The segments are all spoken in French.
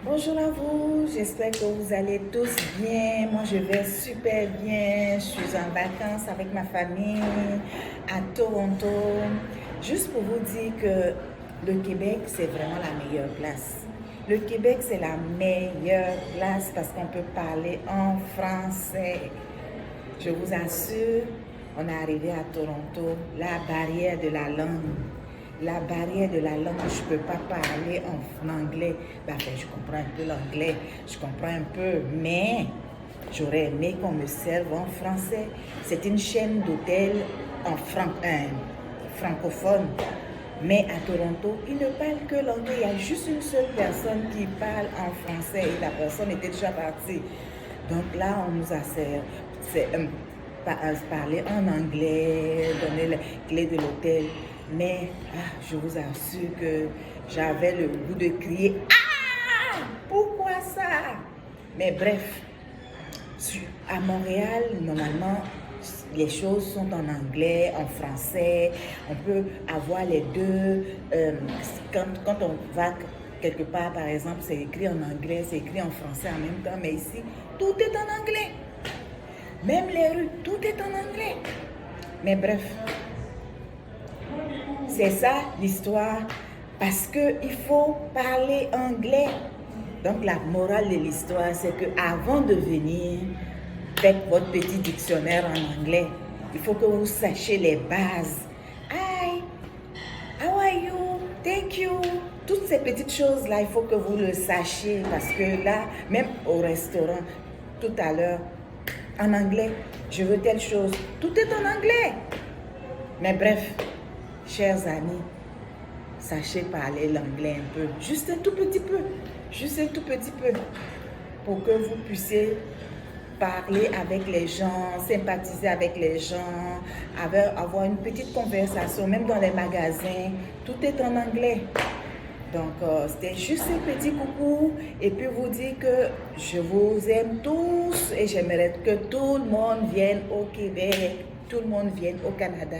Bonjour à vous, j'espère que vous allez tous bien. Moi, je vais super bien. Je suis en vacances avec ma famille à Toronto. Juste pour vous dire que le Québec, c'est vraiment la meilleure place. Le Québec, c'est la meilleure place parce qu'on peut parler en français. Je vous assure, on est arrivé à Toronto, la barrière de la langue. La barrière de la langue, je ne peux pas parler en anglais. Je comprends un peu l'anglais, je comprends un peu, mais j'aurais aimé qu'on me serve en français. C'est une chaîne d'hôtels francophone. Mais à Toronto, ils ne parlent que l'anglais. Il y a juste une seule personne qui parle en français et la personne était déjà partie. Donc là, on nous a parlé en anglais, donner les clés de l'hôtel. Mais je vous assure que j'avais le goût de crier « Ah! Pourquoi ça ?» Mais bref, à Montréal, normalement, les choses sont en anglais, en français. On peut avoir les deux. Quand on va quelque part, par exemple, c'est écrit en anglais, c'est écrit en français en même temps. Mais ici, tout est en anglais. Même les rues, tout est en anglais. Mais bref, c'est ça l'histoire. Parce qu'il faut parler anglais. Donc la morale de l'histoire, c'est qu'avant de venir, faites votre petit dictionnaire en anglais. Il faut que vous sachiez les bases. Hi, how are you? Thank you. Toutes ces petites choses-là, il faut que vous le sachiez. Parce que là, même au restaurant, tout à l'heure, en anglais, je veux telle chose. Tout est en anglais. Mais bref, chers amis, sachez parler l'anglais un peu. Juste un tout petit peu. Juste un tout petit peu. Pour que vous puissiez parler avec les gens, sympathiser avec les gens, avoir une petite conversation, même dans les magasins, tout est en anglais. Donc, c'était juste un petit coucou et puis vous dire que je vous aime tous et j'aimerais que tout le monde vienne au Québec, tout le monde vienne au Canada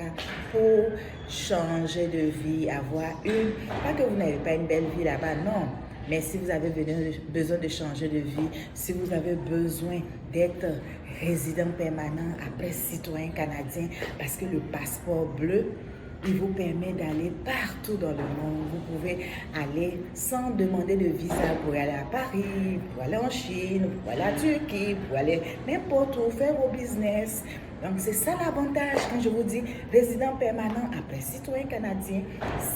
pour changer de vie, avoir pas que vous n'avez pas une belle vie là-bas, non. Mais si vous avez besoin de changer de vie, si vous avez besoin d'être résident permanent, après citoyen canadien, parce que le passeport bleu, il vous permet d'aller partout dans le monde. Vous pouvez aller sans demander de visa pour aller à Paris, pour aller en Chine, pour aller à Turquie, pour aller n'importe où, faire vos business. Donc c'est ça l'avantage quand je vous dis résident permanent après citoyen canadien.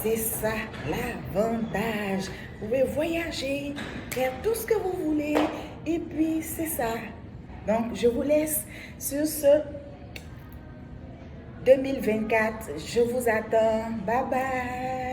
C'est ça l'avantage. Vous pouvez voyager, faire tout ce que vous voulez et puis c'est ça. Donc je vous laisse sur ce 2024. Je vous attends. Bye bye.